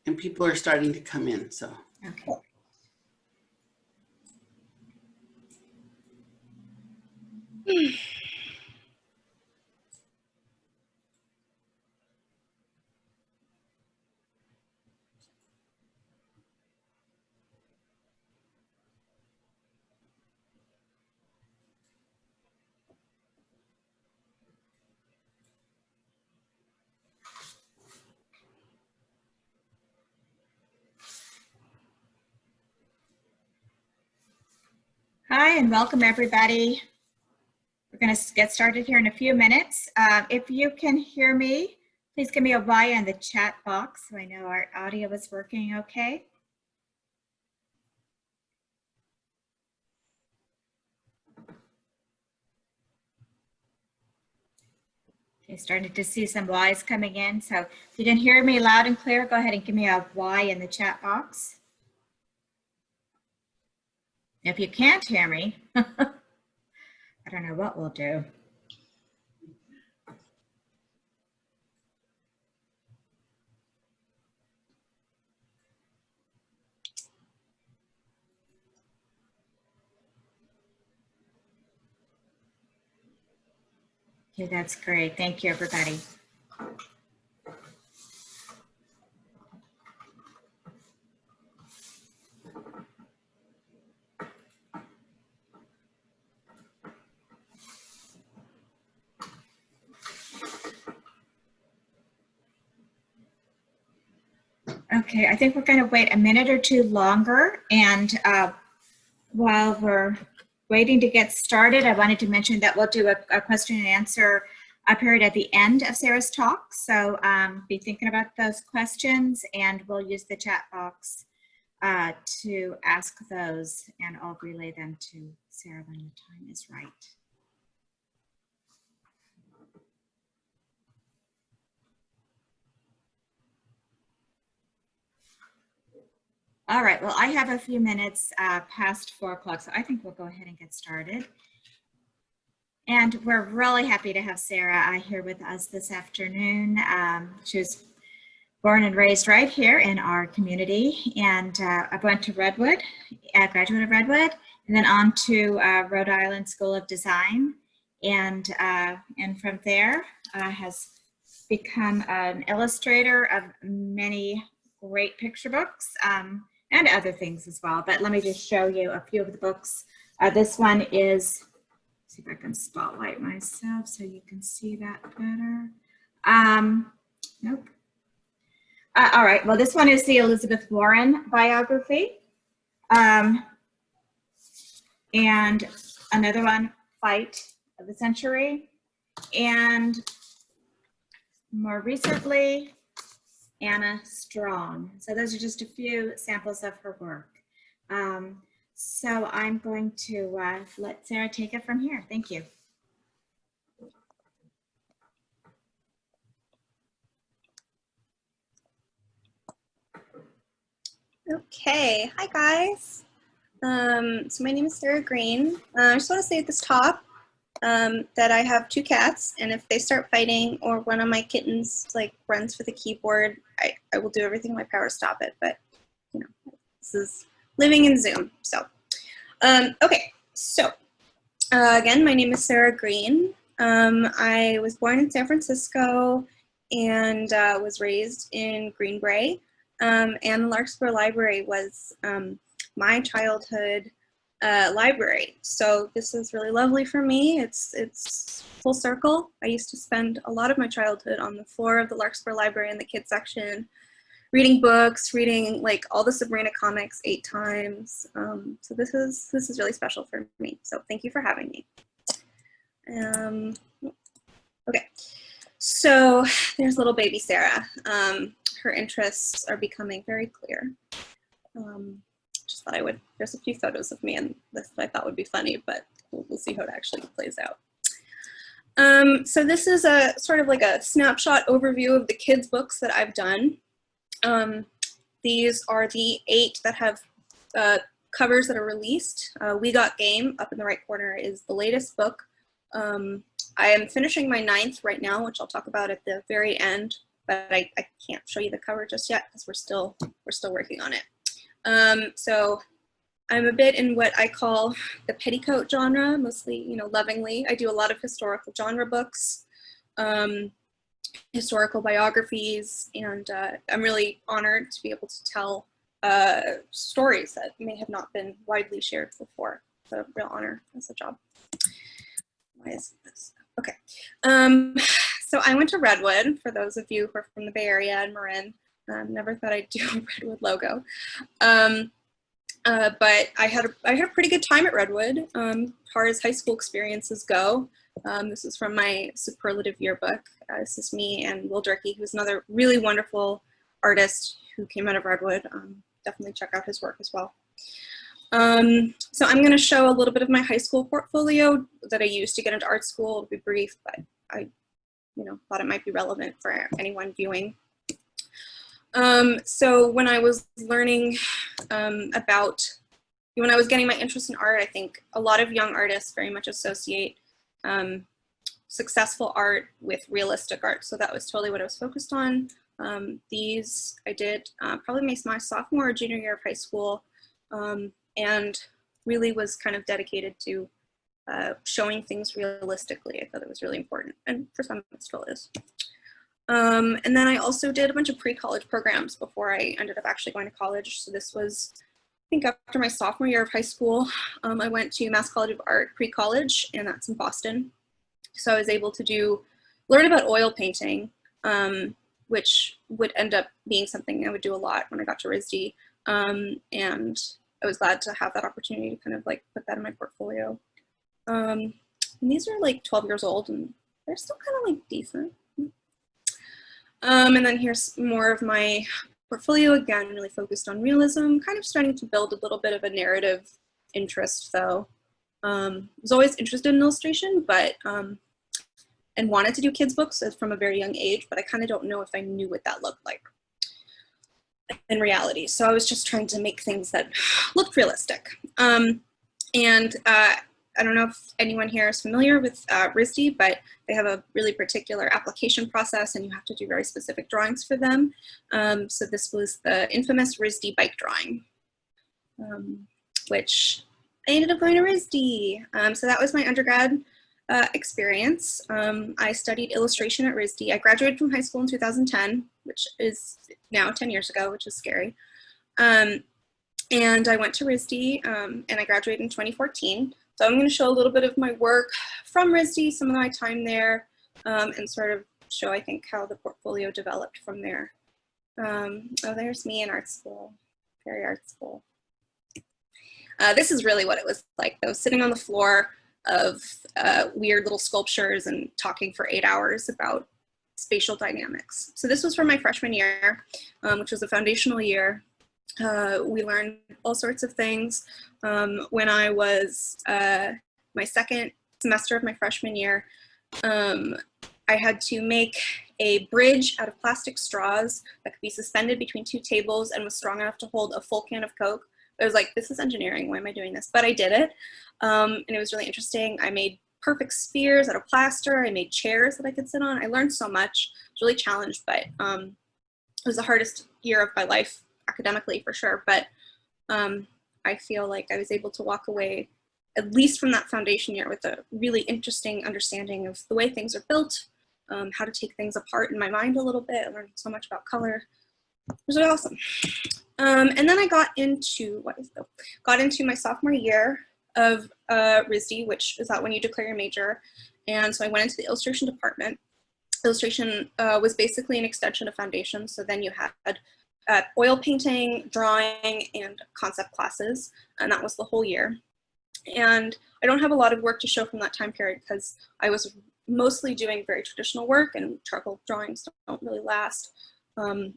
and people are starting to come in, so. Okay. Hi, and welcome everybody. We're going to get started here in a few minutes. If you can hear me, please give me a Y in the chat box so I know our audio is working okay. Okay, starting to see some Ys coming in. So if you can hear me loud and clear, go ahead and give me a Y in the chat box. If you can't hear me, I don't know what we'll do. Okay, that's great. Thank you, everybody. Okay, I think we're going to wait a minute or two longer, and while we're waiting to get started, I wanted to mention that we'll do a question and answer period at the end of Sarah's talk. So be thinking about those questions, and we'll use the chat box to ask those, and I'll relay them to Sarah when the time is right. All right, well, I have a few minutes past 4 o'clock, so I think we'll go ahead and get started. And we're really happy to have Sarah here with us this afternoon. She was born and raised right here in our community, and I went to Redwood, graduate of Redwood, and then on to Rhode Island School of Design, and from there has become an illustrator of many great picture books and other things as well. But let me just show you a few of the books. This one is, see if I can spotlight myself so you can see that better. Nope. All right, well, this one is the Elizabeth Warren biography. And another one, Fight of the Century. And more recently, Anna Strong. So those are just a few samples of her work. So I'm going to let Sarah take it from here. Thank you. Okay, hi guys. So my name is Sarah Green. I just want to say at this top that I have 2 cats, and if they start fighting or one of my kittens like runs for the keyboard, I will do everything in my power to stop it. But you know, this is living in Zoom. So okay, so again, my name is Sarah Green. I was born in San Francisco and was raised in Green Bay. And the Larkspur Library was my childhood library. So this is really lovely for me. It's full circle. I used to spend a lot of my childhood on the floor of the Larkspur Library in the kids section, reading books, reading like all the Sabrina comics 8 times. So this is really special for me. So thank you for having me. Okay, so there's little baby Sarah. Her interests are becoming very clear. Just thought I would, there's a few photos of me and this I thought would be funny, but we'll see how it actually plays out. So this is a sort of like a snapshot overview of the kids' books that I've done. These are the 8 that have covers that are released. We Got Game, up in the right corner, is the latest book. I am finishing my 9th right now, which I'll talk about at the very end. but I can't show you the cover just yet because we're still working on it. So I'm a bit in what I call the petticoat genre, mostly, you know, lovingly. I do a lot of historical genre books, historical biographies, and I'm really honored to be able to tell stories that may have not been widely shared before. It's a real honor as a job. Why is this? Okay. So I went to Redwood, for those of you who are from the Bay Area and Marin. Never thought I'd do a Redwood logo. But I had a pretty good time at Redwood, as far as high school experiences go. This is from my superlative yearbook. This is me and Will Durkee, who's another really wonderful artist who came out of Redwood. Definitely check out his work as well. So I'm going to show a little bit of my high school portfolio that I used to get into art school. It'll be brief, but I, you know, thought it might be relevant for anyone viewing. So when I was learning when I was getting my interest in art, I think a lot of young artists very much associate successful art with realistic art. So that was totally what I was focused on. These I did probably my sophomore or junior year of high school, and really was kind of dedicated to showing things realistically. I thought it was really important, and for some it still is. And then I also did a bunch of pre-college programs before I ended up actually going to college. So this was, I think, after my sophomore year of high school. I went to Mass College of Art pre-college, and that's in Boston. So I was able to learn about oil painting, which would end up being something I would do a lot when I got to RISD. And I was glad to have that opportunity to kind of like put that in my portfolio. And these are like 12 years old, and they're still kind of like decent. And then here's more of my portfolio, again, really focused on realism, kind of starting to build a little bit of a narrative interest though. I was always interested in illustration, but, and wanted to do kids books from a very young age, but I kind of don't know if I knew what that looked like in reality. So I was just trying to make things that looked realistic. I don't know if anyone here is familiar with RISD, but they have a really particular application process, and you have to do very specific drawings for them. So this was the infamous RISD bike drawing, which I ended up going to RISD. So that was my undergrad experience. I studied illustration at RISD. I graduated from high school in 2010, which is now 10 years ago, which is scary. And I went to RISD, and I graduated in 2014. So I'm going to show a little bit of my work from RISD, some of my time there, and sort of show, I think, how the portfolio developed from there. Oh, there's me in art school, Perry Art School. This is really what it was like, though, sitting on the floor of weird little sculptures and talking for 8 hours about spatial dynamics. So this was from my freshman year, which was a foundational year. We learned all sorts of things. When I was my second semester of my freshman year, I had to make a bridge out of plastic straws that could be suspended between two tables and was strong enough to hold a full can of Coke. I was like, this is engineering, why am I doing this? But I did it, and it was really interesting. I made perfect spheres out of plaster. I made chairs that I could sit on. I learned so much. I was really challenged, but it was the hardest year of my life academically for sure, but I feel like I was able to walk away, at least from that foundation year, with a really interesting understanding of the way things are built, how to take things apart in my mind a little bit. I learned so much about color. It was really awesome. And then I got into my sophomore year of RISD, which is that when you declare your major. And so I went into the illustration department. Illustration was basically an extension of foundation. So then you had oil painting, drawing, and concept classes, and that was the whole year. And I don't have a lot of work to show from that time period because I was mostly doing very traditional work, and charcoal drawings don't really last. And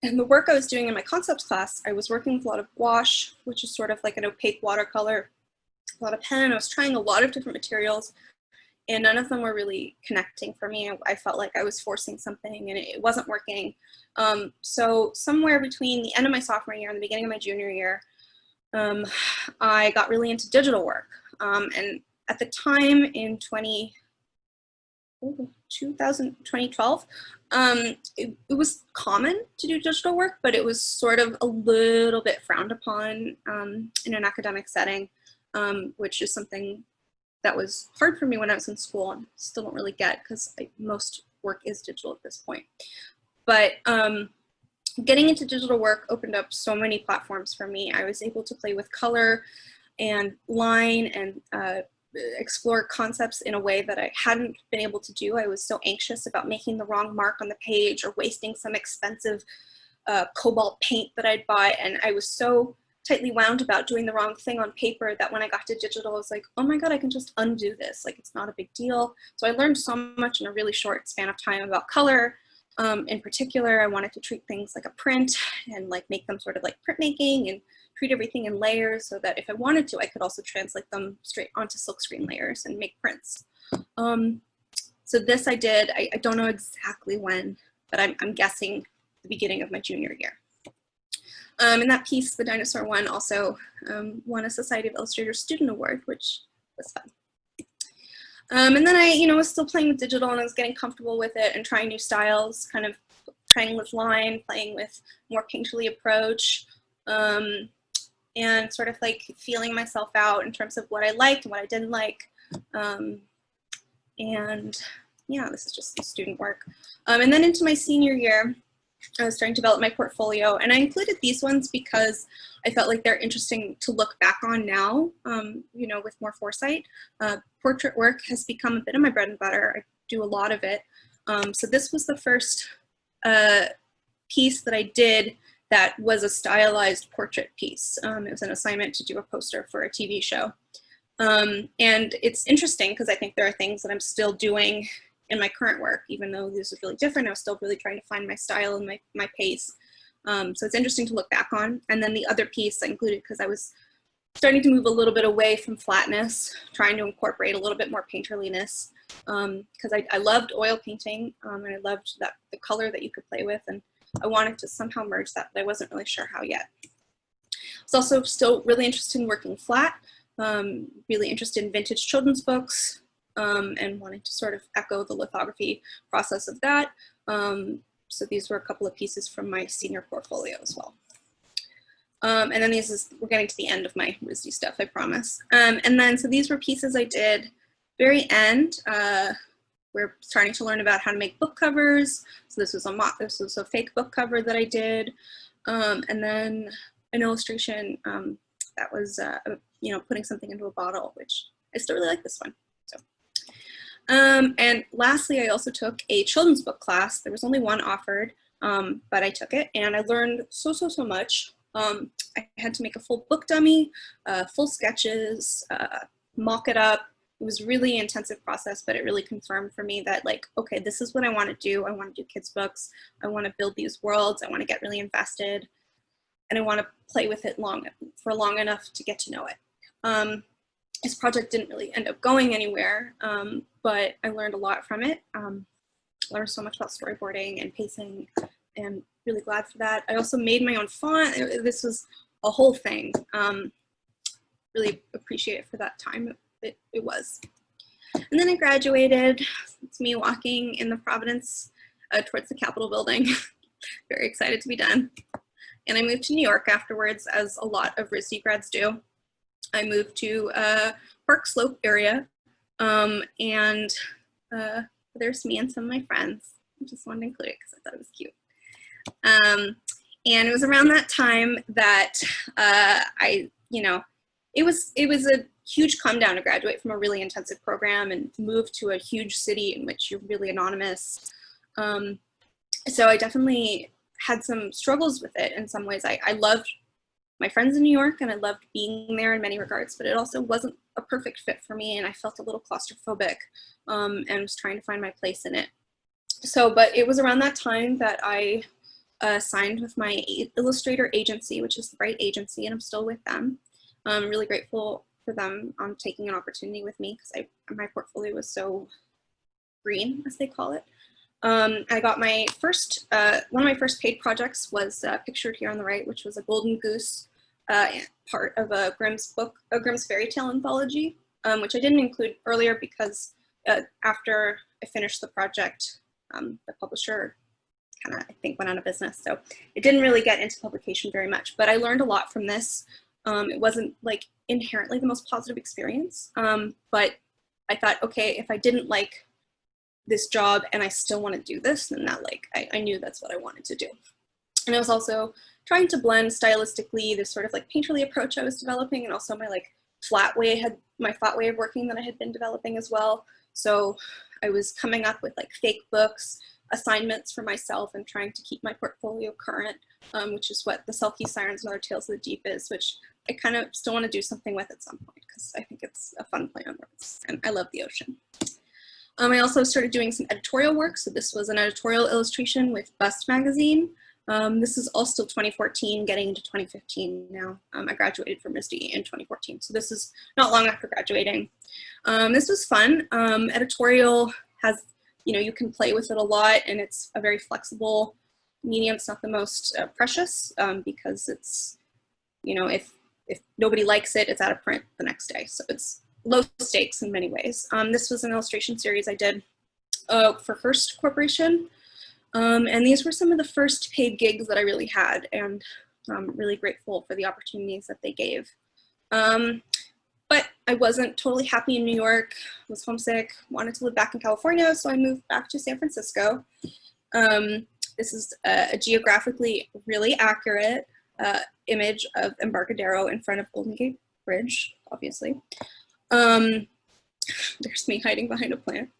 the work I was doing in my concepts class, I was working with a lot of gouache, which is sort of like an opaque watercolor, a lot of pen. I was trying a lot of different materials, and none of them were really connecting for me. I felt like I was forcing something and it wasn't working. So somewhere between the end of my sophomore year and the beginning of my junior year, I got really into digital work. And at the time in 2012, It was common to do digital work, but it was sort of a little bit frowned upon in an academic setting, which is something that was hard for me when I was in school and still don't really get because most work is digital at this point. But getting into digital work opened up so many platforms for me. I was able to play with color and line and explore concepts in a way that I hadn't been able to do. I was so anxious about making the wrong mark on the page or wasting some expensive cobalt paint that I'd bought. And I was so tightly wound about doing the wrong thing on paper that when I got to digital, I was like, oh my God, I can just undo this. Like, it's not a big deal. So I learned so much in a really short span of time about color. In particular, I wanted to treat things like a print and like make them sort of like printmaking and treat everything in layers so that if I wanted to, I could also translate them straight onto silkscreen layers and make prints. So this I did, I don't know exactly when, but I'm guessing the beginning of my junior year. And that piece, the dinosaur one, also won a Society of Illustrators Student Award, which was fun. And then I, was still playing with digital and I was getting comfortable with it and trying new styles, kind of playing with line, playing with more painterly approach, and sort of like feeling myself out in terms of what I liked and what I didn't like. And yeah, this is just student work. And then into my senior year, I was starting to develop my portfolio, and I included these ones because I felt like they're interesting to look back on now, with more foresight. Portrait work has become a bit of my bread and butter. I do a lot of it. So this was the first piece that I did that was a stylized portrait piece. It was an assignment to do a poster for a TV show. And it's interesting because I think there are things that I'm still doing in my current work, even though this is really different. I was still really trying to find my style and my pace. So it's interesting to look back on. And then the other piece I included because I was starting to move a little bit away from flatness, trying to incorporate a little bit more painterliness, because I loved oil painting, and I loved the color that you could play with, and I wanted to somehow merge that, but I wasn't really sure how yet. I was also still really interested in working flat, really interested in vintage children's books, and wanting to sort of echo the lithography process of that. So these were a couple of pieces from my senior portfolio as well. And then we're getting to the end of my RISD stuff, I promise. And then, so these were pieces I did very end. We're starting to learn about how to make book covers. So this was a fake book cover that I did. And then an illustration that was, putting something into a bottle, which I still really like this one. So, and lastly, I also took a children's book class. There was only one offered, but I took it and I learned so much. I had to make a full book dummy, full sketches, mock it up. It was really an intensive process, but it really confirmed for me that, like, okay, this is what I want to do. I want to do kids' books. I want to build these worlds. I want to get really invested, and I want to play with it for long enough to get to know it. This project didn't really end up going anywhere, but I learned a lot from it. Learned so much about storyboarding and pacing, and really glad for that. I also made my own font. This was a whole thing. Really appreciate it for that time it was. And then I graduated. It's me walking in the Providence towards the Capitol building. Very excited to be done. And I moved to New York afterwards, as a lot of RISD grads do. I moved to Park Slope area, and there's me and some of my friends. I just wanted to include it because I thought it was cute. And it was around that time that it was a huge come down to graduate from a really intensive program and move to a huge city in which you're really anonymous. So I definitely had some struggles with it in some ways. I loved my friends in New York and I loved being there in many regards, but it also wasn't a perfect fit for me, and I felt a little claustrophobic and was trying to find my place in it. So, but it was around that time that I signed with my Illustrator agency, which is the Bright Agency, and I'm still with them. I'm really grateful for them taking an opportunity with me because my portfolio was so green, as they call it. I got my first, one of my first paid projects was pictured here on the right, which was a golden goose part of a Grimm's fairy tale anthology, which I didn't include earlier because after I finished the project, the publisher kind of, I think, went out of business. So it didn't really get into publication very much, but I learned a lot from this. It wasn't like inherently the most positive experience, but I thought, okay, if I didn't like this job and I still want to do this, then that like, I knew that's what I wanted to do. And I was also trying to blend stylistically this sort of like painterly approach I was developing, and also my like flat way of working that I had been developing as well. So I was coming up with like fake books, assignments for myself, and trying to keep my portfolio current, which is what the Selkie Sirens and Other Tales of the Deep is, which I kind of still want to do something with at some point because I think it's a fun play on words, and I love the ocean. I also started doing some editorial work. So this was an editorial illustration with Bust magazine. This is all still 2014, getting into 2015 now. I graduated from ISD in 2014, so this is not long after graduating. This was fun. Editorial has, you know, you can play with it a lot, and it's a very flexible medium. It's not the most precious because it's, you know, if nobody likes it, it's out of print the next day. So it's low stakes in many ways. This was an illustration series I did for Hearst Corporation. And these were some of the first paid gigs that I really had, and I'm really grateful for the opportunities that they gave. But I wasn't totally happy in New York, was homesick, wanted to live back in California, so I moved back to San Francisco. This is a geographically really accurate image of Embarcadero in front of Golden Gate Bridge, obviously. There's me hiding behind a plant.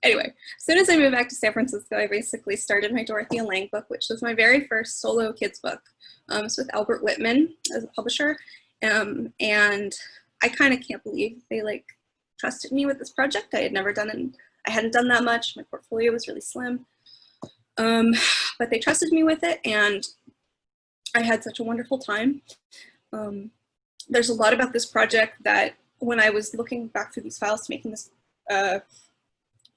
Anyway, as soon as I moved back to San Francisco, I basically started my Dorothea Lange book, which was my very first solo kids book. It's with Albert Whitman as a publisher. And I kind of can't believe they like trusted me with this project. I hadn't done that much. My portfolio was really slim. But they trusted me with it, and I had such a wonderful time. There's a lot about this project that when I was looking back through these files to making this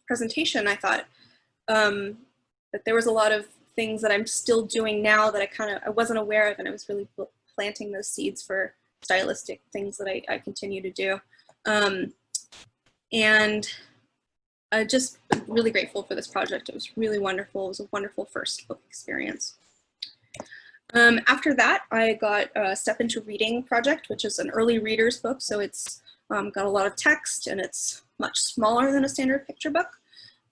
presentation, I thought that there was a lot of things that I'm still doing now that I wasn't aware of, and I was really planting those seeds for stylistic things that I continue to do. And just really grateful for this project. It was really wonderful. It was a wonderful first book experience. After that, I got a Step Into Reading project, which is an early readers book. So it's got a lot of text, and it's much smaller than a standard picture book.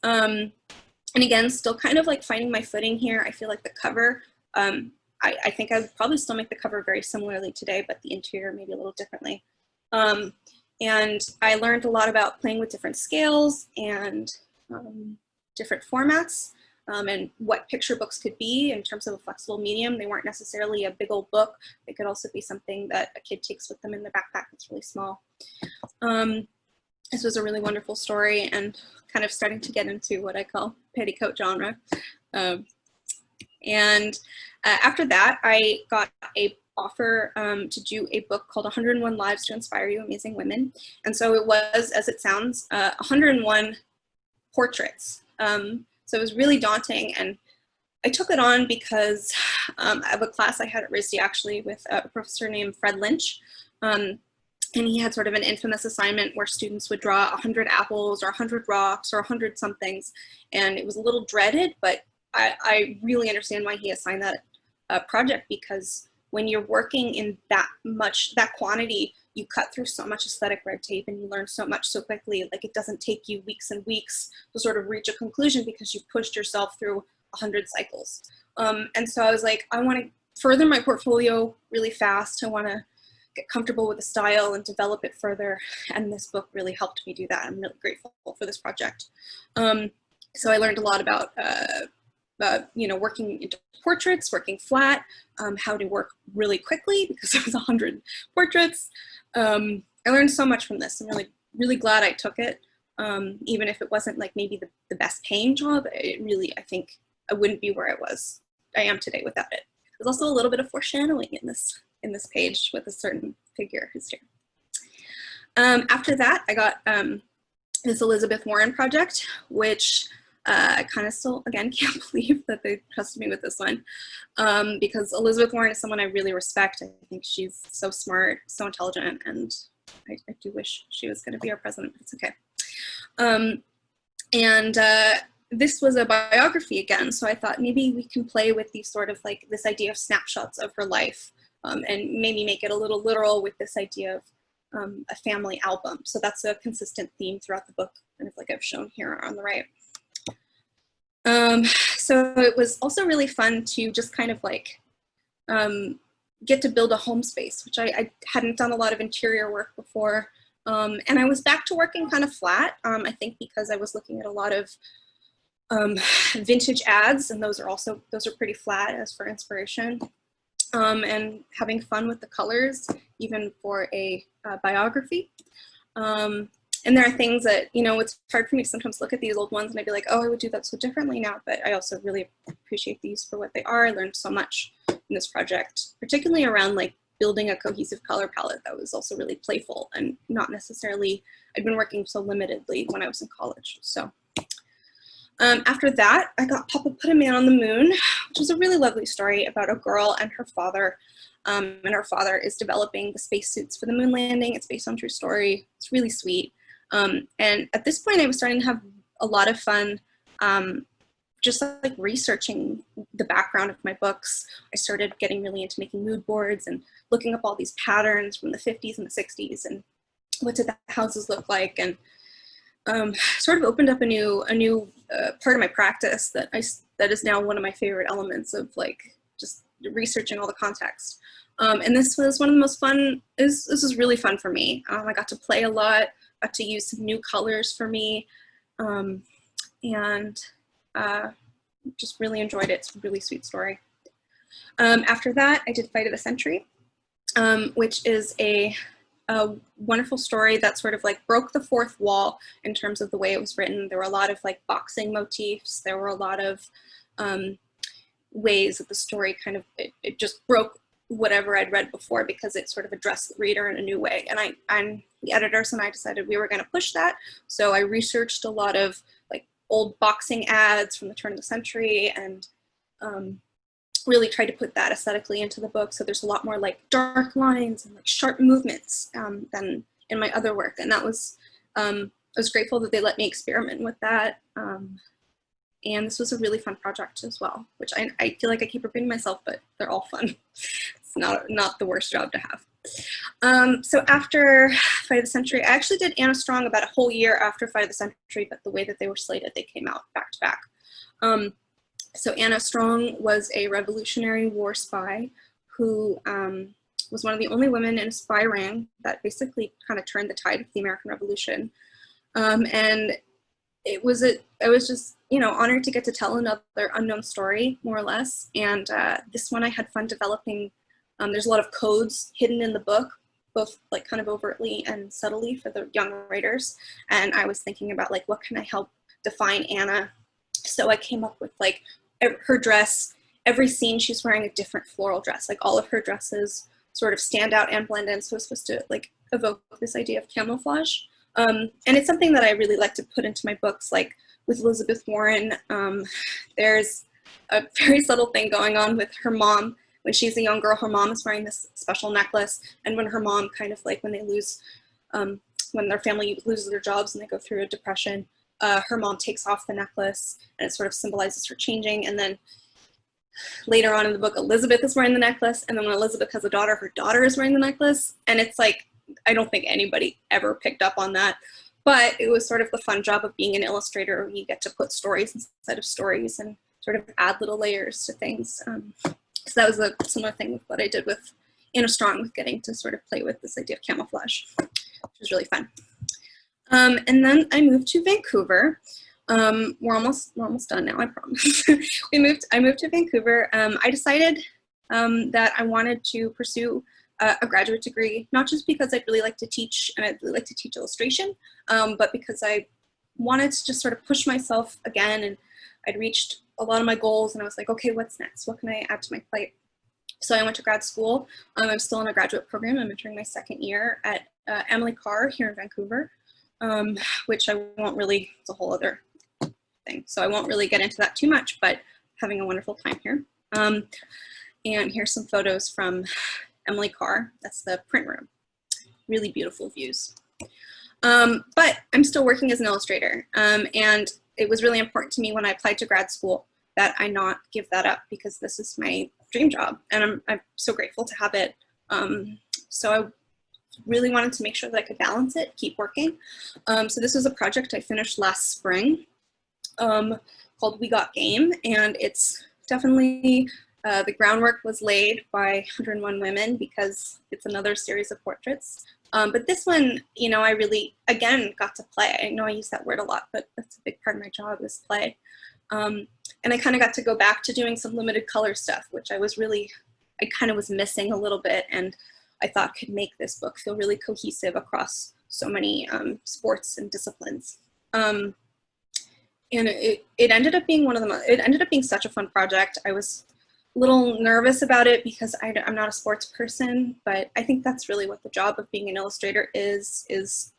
And again, still kind of like finding my footing here. I feel like the cover, I think I would probably still make the cover very similarly today, but the interior maybe a little differently. And I learned a lot about playing with different scales and different formats, and what picture books could be in terms of a flexible medium. They weren't necessarily a big old book. They could also be something that a kid takes with them in their backpack that's really small. This was a really wonderful story, and kind of starting to get into what I call petticoat genre. And after that, I got an offer to do a book called 101 Lives to Inspire You, Amazing Women. And so it was, as it sounds, 101 portraits. So it was really daunting, and I took it on because of a class I had at RISD actually with a professor named Fred Lynch. And he had sort of an infamous assignment where students would draw 100 apples or 100 rocks or 100 somethings. And it was a little dreaded, but I really understand why he assigned that project, because when you're working in that quantity, you cut through so much aesthetic red tape, and you learn so much so quickly. Like, it doesn't take you weeks and weeks to sort of reach a conclusion because you've pushed yourself through 100 cycles. And so I was like, I want to further my portfolio really fast. I want to get comfortable with the style and develop it further. And this book really helped me do that. I'm really grateful for this project. So I learned a lot about, you know, working into portraits, working flat, how to work really quickly because there was 100 portraits. I learned so much from this. I'm really glad I took it. Even if it wasn't like maybe the best paying job, it really, I think I wouldn't be where I am today without it. There's also a little bit of foreshadowing in this page with a certain figure who's here. After that, I got this Elizabeth Warren project, which I kind of still, again, can't believe that they trusted me with this one, because Elizabeth Warren is someone I really respect. I think she's so smart, so intelligent, and I do wish she was going to be our president, but it's okay. And this was a biography again, so I thought maybe we can play with these sort of like this idea of snapshots of her life, and maybe make it a little literal with this idea of a family album. So that's a consistent theme throughout the book, kind of like I've shown here on the right. So it was also really fun to just kind of like get to build a home space, which I hadn't done a lot of interior work before. And I was back to working kind of flat, I think because I was looking at a lot of vintage ads, and those are pretty flat as for inspiration, and having fun with the colors, even for a biography. And there are things that, you know, it's hard for me to sometimes look at these old ones and I'd be like, oh, I would do that so differently now, but I also really appreciate these for what they are. I learned so much in this project, particularly around like building a cohesive color palette that was also really playful and not necessarily, I'd been working so limitedly when I was in college. So after that, I got Papa Put a Man on the Moon, which was a really lovely story about a girl and her father. And her father is developing the spacesuits for the moon landing. It's based on true story. It's really sweet. And at this point, I was starting to have a lot of fun just like researching the background of my books. I started getting really into making mood boards and looking up all these patterns from the 50s and the 60s and what did the houses look like, and sort of opened up a new part of my practice that is now one of my favorite elements of like just researching all the context. And this was one of the most fun. This was really fun for me. I got to play a lot. Got to use some new colors for me, and just really enjoyed it. It's a really sweet story. After that, I did Fight of the Sentry, which is a wonderful story that sort of like broke the fourth wall in terms of the way it was written. There were a lot of like boxing motifs. There were a lot of ways that the story kind of, it just broke whatever I'd read before because it sort of addressed the reader in a new way. And the editors and I decided we were going to push that. So I researched a lot of like old boxing ads from the turn of the century and really tried to put that aesthetically into the book. So there's a lot more like dark lines and like sharp movements than in my other work. And that was, I was grateful that they let me experiment with that. And this was a really fun project as well, which I feel like I keep repeating myself, but they're all fun. It's not the worst job to have. So after Fight of the Century, I actually did Anna Strong about a whole year after Fight of the Century, but the way that they were slated, they came out back to back. So Anna Strong was a Revolutionary War spy who was one of the only women in a spy ring that basically kind of turned the tide of the American Revolution. And I was just, you know, honored to get to tell another unknown story, more or less. And this one I had fun developing. There's a lot of codes hidden in the book, both like kind of overtly and subtly for the young writers. And I was thinking about like, what can I help define Anna? So I came up with like her dress. Every scene she's wearing a different floral dress. Like all of her dresses sort of stand out and blend in. So it's supposed to like evoke this idea of camouflage. And it's something that I really like to put into my books, like with Elizabeth Warren. There's a very subtle thing going on with her mom. When she's a young girl, her mom is wearing this special necklace. And when her mom kind of like when they lose, when their family loses their jobs and they go through a depression, her mom takes off the necklace and it sort of symbolizes her changing. And then later on in the book, Elizabeth is wearing the necklace. And then when Elizabeth has a daughter, her daughter is wearing the necklace. And it's like, I don't think anybody ever picked up on that, but it was sort of the fun job of being an illustrator where you get to put stories instead of stories and sort of add little layers to things. So that was a similar thing with what I did with Anna Strong, with getting to sort of play with this idea of camouflage, which was really fun. And then I moved to Vancouver. We're almost done now, I promise. I moved to Vancouver. I decided that I wanted to pursue a graduate degree, not just because I'd really like to teach and I'd really like to teach illustration, but because I wanted to just sort of push myself again, and I'd reached a lot of my goals and I was like, okay, what's next? What can I add to my plate? So I went to grad school. I'm still in a graduate program. I'm entering my second year at Carr here in Vancouver, which I won't really, it's a whole other thing. So I won't really get into that too much, but having a wonderful time here. And here's some photos from Emily Carr. That's the print room. Really beautiful views. But I'm still working as an illustrator. And it was really important to me when I applied to grad school that I not give that up, because this is my dream job, and I'm so grateful to have it. So I really wanted to make sure that I could balance it, keep working. So this was a project I finished last spring called We Got Game, and it's definitely, the groundwork was laid by 101 Women because it's another series of portraits. But this one, you know, I really, again, got to play. I know I use that word a lot, but that's a big part of my job is play. And I kind of got to go back to doing some limited color stuff, which I kind of was missing a little bit, and I thought could make this book feel really cohesive across so many sports and disciplines. And it ended up being it ended up being such a fun project. I was a little nervous about it because I'm not a sports person, but I think that's really what the job of being an illustrator is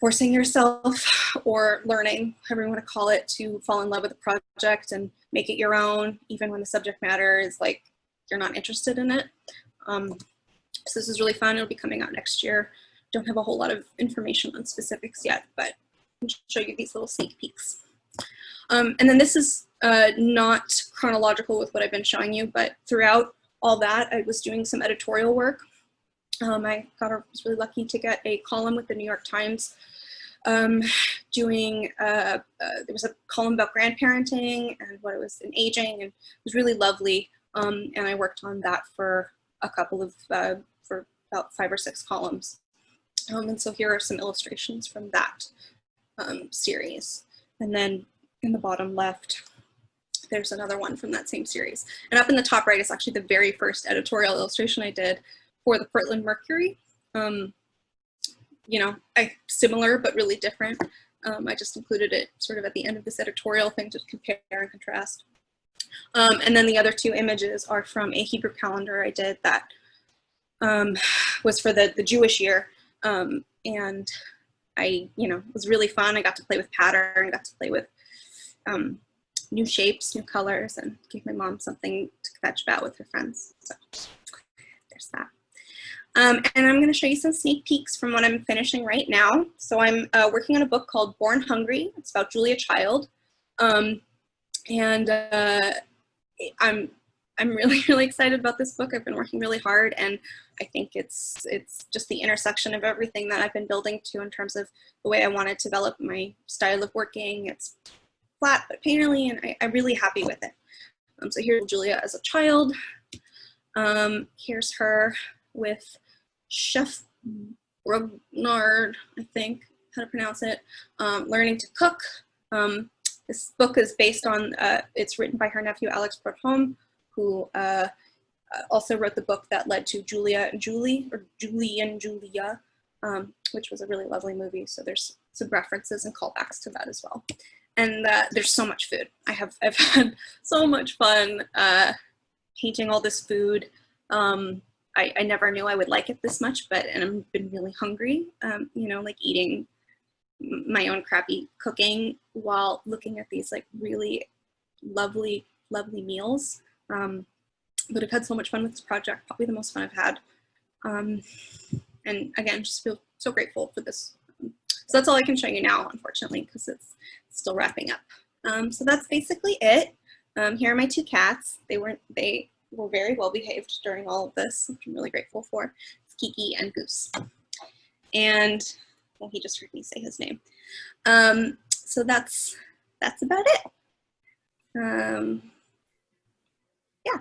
forcing yourself, or learning, however you want to call it, to fall in love with the project and make it your own, even when the subject matter is like you're not interested in it. So this is really fun. It'll be coming out next year. Don't have a whole lot of information on specifics yet, but I'll show you these little sneak peeks. And then this is not chronological with what I've been showing you, but throughout all that, I was doing some editorial work. I was really lucky to get a column with the New York Times there was a column about grandparenting and what it was in aging, and it was really lovely. And I worked on that for a couple of, for about 5 or 6 columns. And so here are some illustrations from that series. And then in the bottom left, there's another one from that same series. And up in the top right is actually the very first editorial illustration I did for the Portland Mercury. You know, similar but really different. I just included it sort of at the end of this editorial thing to compare and contrast. And then the other 2 images are from a Hebrew calendar I did that was for the Jewish year. And it was really fun. I got to play with pattern, got to play with new shapes, new colors, and gave my mom something to fetch about with her friends. So there's that. And I'm going to show you some sneak peeks from what I'm finishing right now. So I'm working on a book called Born Hungry. It's about Julia Child. I'm really, really excited about this book. I've been working really hard, and I think it's just the intersection of everything that I've been building to in terms of the way I want to develop my style of working. It's flat but painterly, and I'm really happy with it. So here's Julia as a child. Here's her with Chef Brugnard, I think how to pronounce it, learning to cook. This book is based on, it's written by her nephew Alex Proudhon, who also wrote the book that led to Julia and Julie, or Julie and Julia, which was a really lovely movie. So there's some references and callbacks to that as well. And there's so much food. I've had so much fun painting all this food. I never knew I would like it this much, and I've been really hungry, you know, like eating my own crappy cooking while looking at these like really lovely, lovely meals. But I've had so much fun with this project, probably the most fun I've had. And again, just feel so grateful for this. So that's all I can show you now, unfortunately, because it's still wrapping up. So that's basically it. Here are my 2 cats. They were very well behaved during all of this, which I'm really grateful for. It's Kiki and Goose. And, well, he just heard me say his name. So that's about it. Yeah.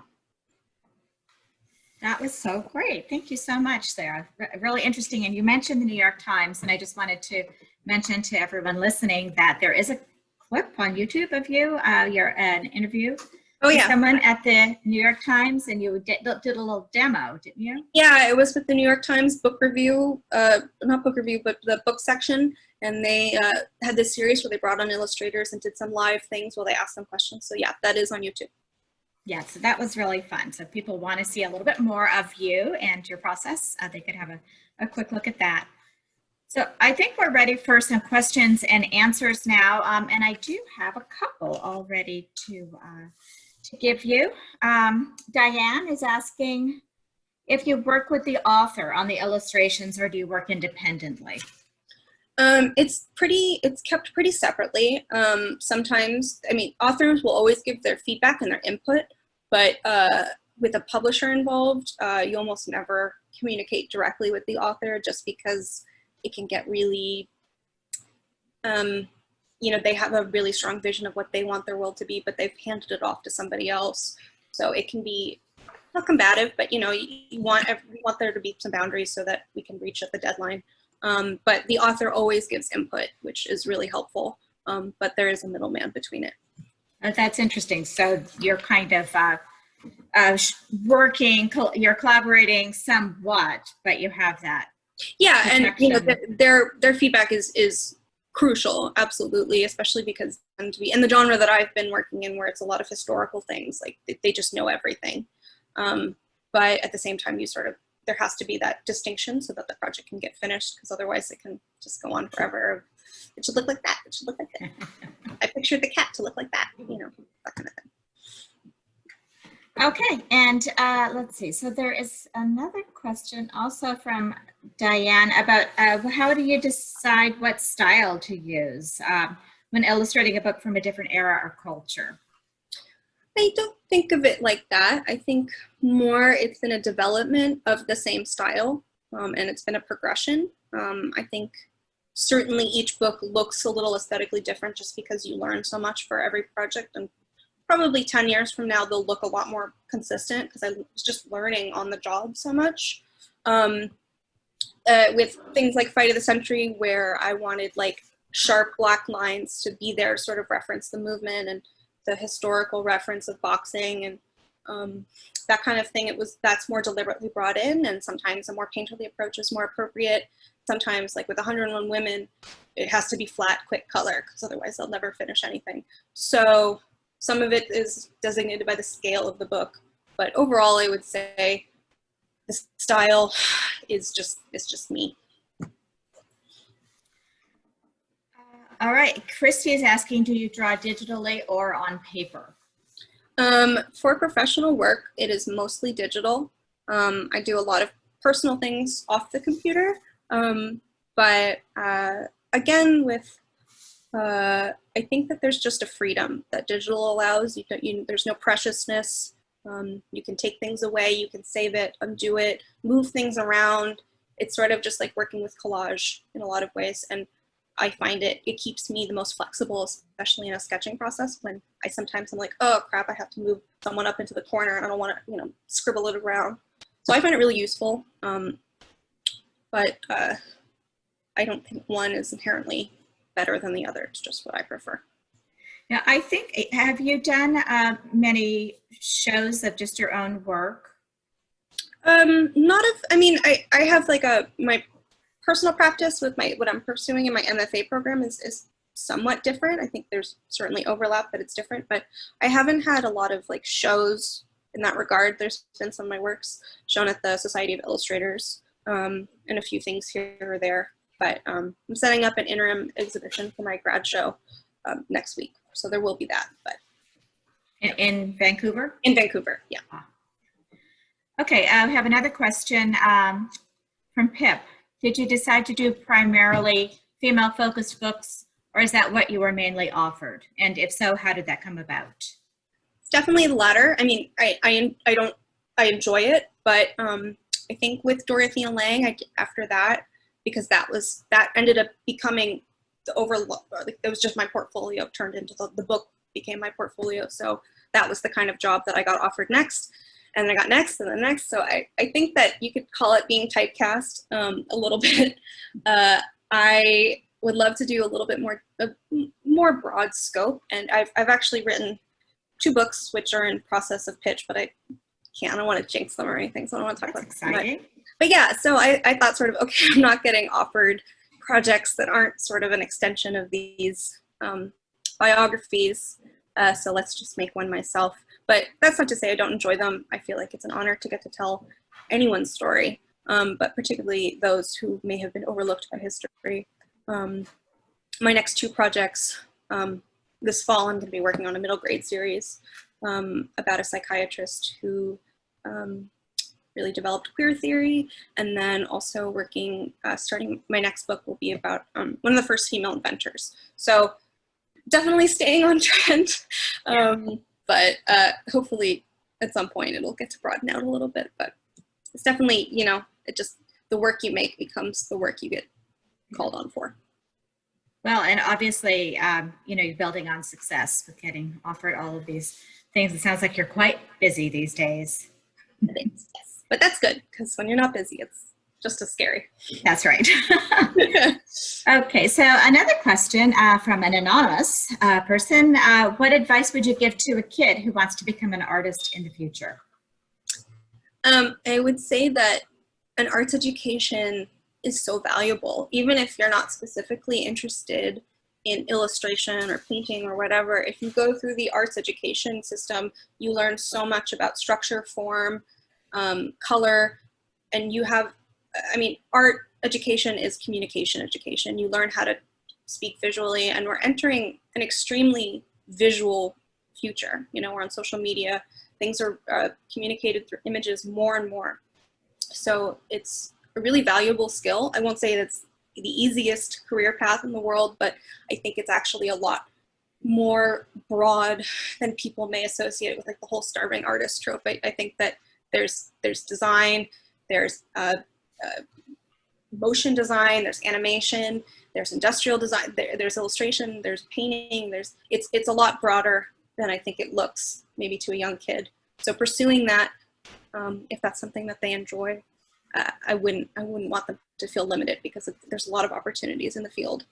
That was so great. Thank you so much, Sarah. Really interesting. And you mentioned the New York Times, and I just wanted to mention to everyone listening that there is a clip on YouTube of you. You're an interview. Oh, yeah. Someone at the New York Times, and you did a little demo, didn't you? Yeah, it was with the New York Times book review, not book review, but the book section. And they had this series where they brought on illustrators and did some live things while they asked them questions. So yeah, that is on YouTube. Yeah, so that was really fun. So if people want to see a little bit more of you and your process, they could have a quick look at that. So I think we're ready for some questions and answers now. And I do have a couple already to give you. Diane is asking if you work with the author on the illustrations or do you work independently? It's kept pretty separately. Sometimes, I mean, authors will always give their feedback and their input, but with a publisher involved, you almost never communicate directly with the author just because it can get really, you know, they have a really strong vision of what they want their world to be, but they've handed it off to somebody else. So it can be not combative, but you know, you want there to be some boundaries so that we can reach at the deadline. But the author always gives input, which is really helpful. But there is a middleman between it. Oh, that's interesting. So you're kind of you're collaborating somewhat, but you have that. Yeah, and you know, protection. their feedback is crucial, absolutely, especially because in the genre that I've been working in, where it's a lot of historical things, like they just know everything. But at the same time, there has to be that distinction so that the project can get finished, because otherwise it can just go on forever. It should look like that. It should look like that. I pictured the cat to look like that, you know, that kind of thing. Okay, and let's see. So there is another question also from Diane about how do you decide what style to use when illustrating a book from a different era or culture? I don't think of it like that. I think more it's been a development of the same style, and it's been a progression. I think certainly each book looks a little aesthetically different just because you learn so much for every project, and probably 10 years from now they'll look a lot more consistent because I was just learning on the job so much. With things like Fight of the Century, where I wanted like sharp black lines to be there, sort of reference the movement and the historical reference of boxing and that kind of thing. That's more deliberately brought in, and sometimes a more painterly approach is more appropriate. Sometimes, like with 101 Women, it has to be flat, quick color, because otherwise they'll never finish anything. So some of it is designated by the scale of the book, but overall I would say the style is just me. All right, Christy is asking, do you draw digitally or on paper? For professional work, it is mostly digital. I do a lot of personal things off the computer, but again, with I think that there's just a freedom that digital allows. There's no preciousness. You can take things away, you can save it, undo it, move things around. It's sort of just like working with collage in a lot of ways, and I find it keeps me the most flexible, especially in a sketching process, when I'm like, oh crap, I have to move someone up into the corner and I don't want to, you know, scribble it around. So I find it really useful, but I don't think one is inherently better than the other. It's just what I prefer. Now, I think, have you done many shows of just your own work? I have like my personal practice with what I'm pursuing in my MFA program is somewhat different. I think there's certainly overlap, but it's different. But I haven't had a lot of like shows in that regard. There's been some of my works shown at the Society of Illustrators, and a few things here or there. But I'm setting up an interim exhibition for my grad show next week, so there will be that. But in Vancouver? In Vancouver, yeah. Okay, I have another question from Pip. Did you decide to do primarily female-focused books, or is that what you were mainly offered? And if so, how did that come about? It's definitely the latter. I mean, I enjoy it, but I think with Dorothea Lange, after that, because that ended up becoming it was just my portfolio turned into the book became my portfolio. So that was the kind of job that I got offered next. And then I got next and then next. So I think that you could call it being typecast a little bit. I would love to do a little bit more broad scope. And I've actually written 2 books, which are in process of pitch, but I don't want to jinx them or anything. So I don't want to talk about exciting. But yeah, so I thought sort of, okay, I'm not getting offered projects that aren't sort of an extension of these biographies. So let's just make one myself. But that's not to say I don't enjoy them. I feel like it's an honor to get to tell anyone's story, but particularly those who may have been overlooked by history. My next 2 projects, this fall I'm going to be working on a middle grade series about a psychiatrist who really developed queer theory, and then also working, starting my next book will be about one of the first female inventors. So definitely staying on trend, but hopefully at some point it'll get to broaden out a little bit. But it's definitely, you know, it just, the work you make becomes the work you get called on for. Well, and obviously, you know, you're building on success with getting offered all of these things. It sounds like you're quite busy these days. Yes. But that's good, because when you're not busy, it's just as scary. That's right. Okay, so another question from an anonymous person. What advice would you give to a kid who wants to become an artist in the future? I would say that an arts education is so valuable, even if you're not specifically interested in illustration or painting or whatever. If you go through the arts education system, you learn so much about structure, form, color, and you have, I mean, art education is communication education. You learn how to speak visually, and we're entering an extremely visual future. You know, we're on social media, things are communicated through images more and more. So it's a really valuable skill. I won't say it's the easiest career path in the world, but I think it's actually a lot more broad than people may associate with, like the whole starving artist trope. I think that there's design, there's motion design, there's animation, there's industrial design, there's illustration, there's painting, it's a lot broader than I think it looks maybe to a young kid. So pursuing that, if that's something that they enjoy, I wouldn't want them to feel limited, because there's a lot of opportunities in the field.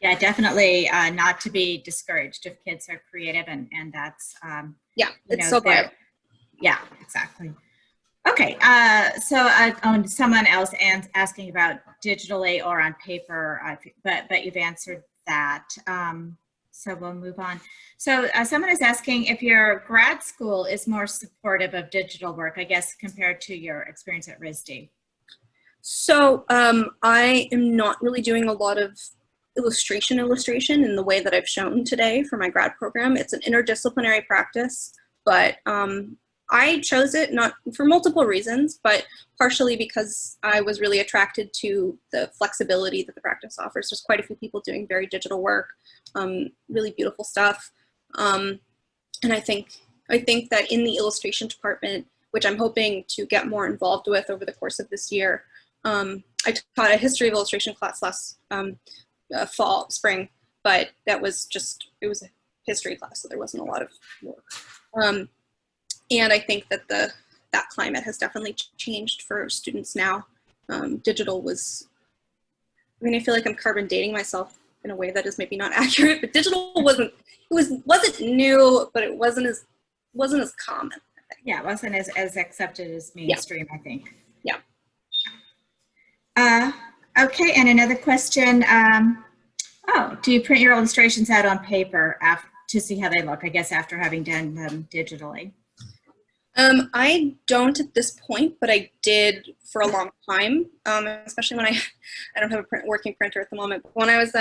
Yeah, definitely not to be discouraged if kids are creative, and that's yeah, it's so vital. Yeah, exactly. Okay, so someone else asking about digitally or on paper, but you've answered that. So we'll move on. So someone is asking if your grad school is more supportive of digital work, I guess, compared to your experience at RISD. So I am not really doing a lot of illustration in the way that I've shown today for my grad program. It's an interdisciplinary practice, but I chose it not for multiple reasons, but partially because I was really attracted to the flexibility that the practice offers. There's quite a few people doing very digital work, really beautiful stuff. And I think that in the illustration department, which I'm hoping to get more involved with over the course of this year, I taught a history of illustration class last spring, but that was it was a history class, so there wasn't a lot of work. And I think that that climate has definitely changed for students now. Digital was, I mean, I feel like I'm carbon dating myself in a way that is maybe not accurate, but digital wasn't new, but it wasn't as common, I think. Yeah, it wasn't as accepted as mainstream, yeah. I think. Yeah. Okay, and another question. Do you print your illustrations out on paper to see how they look, I guess, after having done them digitally? I don't at this point, but I did for a long time, especially when I don't have a working printer at the moment. But when I was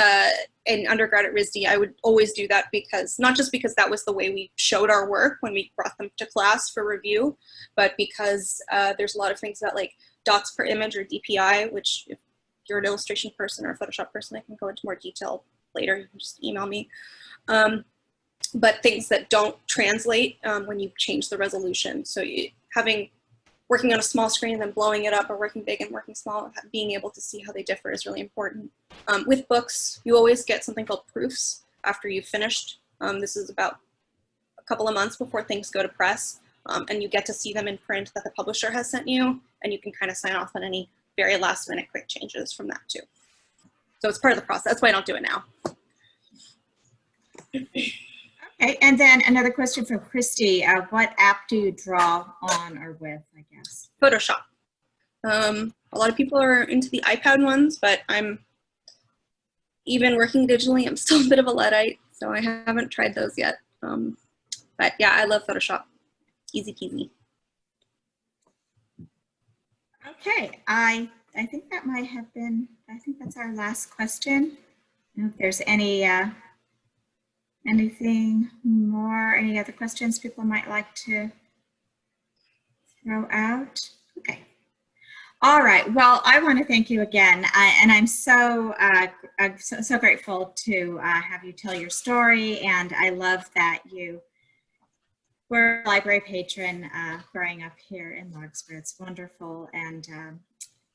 in undergrad at RISD, I would always do that, because not just because that was the way we showed our work when we brought them to class for review, but because there's a lot of things about like dots per image or DPI, which if you're an illustration person or a Photoshop person, I can go into more detail later. You can just email me. But things that don't translate when you change the resolution. So working on a small screen and then blowing it up, or working big and working small, being able to see how they differ is really important. With books, you always get something called proofs after you've finished. This is about a couple of months before things go to press, and you get to see them in print that the publisher has sent you, and you can kind of sign off on any very last minute quick changes from that too. So it's part of the process. That's why I don't do it now. Okay, and then another question from Christy. What app do you draw on or with, I guess? Photoshop. A lot of people are into the iPad ones, but I'm even working digitally. I'm still a bit of a Luddite, so I haven't tried those yet. But yeah, I love Photoshop. Easy peasy. Okay, I think that might have been, I think that's our last question. I don't know if there's anything more, any other questions people might like to throw out? Okay. All right. Well, I want to thank you again, and I'm so grateful to have you tell your story. And I love that you were a library patron growing up here in Larkspur. It's wonderful, and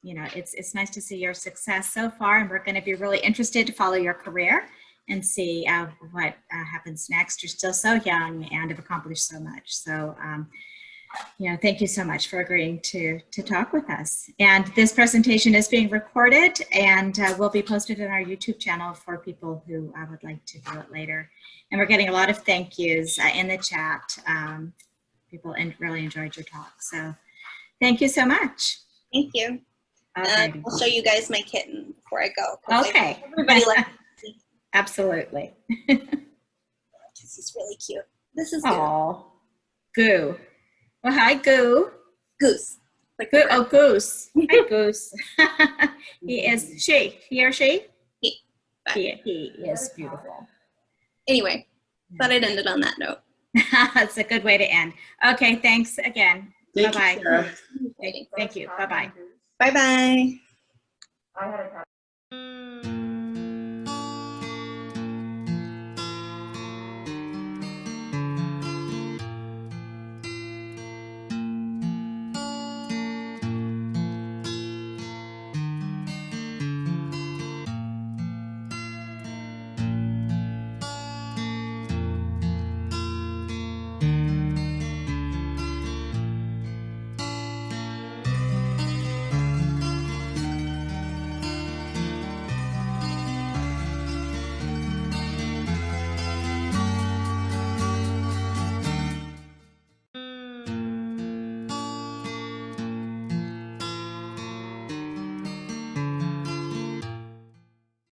you know, it's nice to see your success so far. And we're going to be really interested to follow your career and see what happens next. You're still so young and have accomplished so much. So. You know, thank you so much for agreeing to talk with us. And this presentation is being recorded and will be posted on our YouTube channel for people who would like to view it later. And we're getting a lot of thank yous in the chat. People really enjoyed your talk. So thank you so much. Thank you. I'll show you guys my kitten before I go. Okay. Everybody likes it. Absolutely. This is really cute. This is Goo. Oh, Goo. Well, hi, Goo. Goose. Like Goo. Oh, Goose. Hi, Goose. He or she? He. He is beautiful. Anyway, thought I'd end it on that note. That's a good way to end. Okay, thanks again. Thank Bye-bye. you, Sarah. Thank you. Bye-bye. Bye-bye. I had a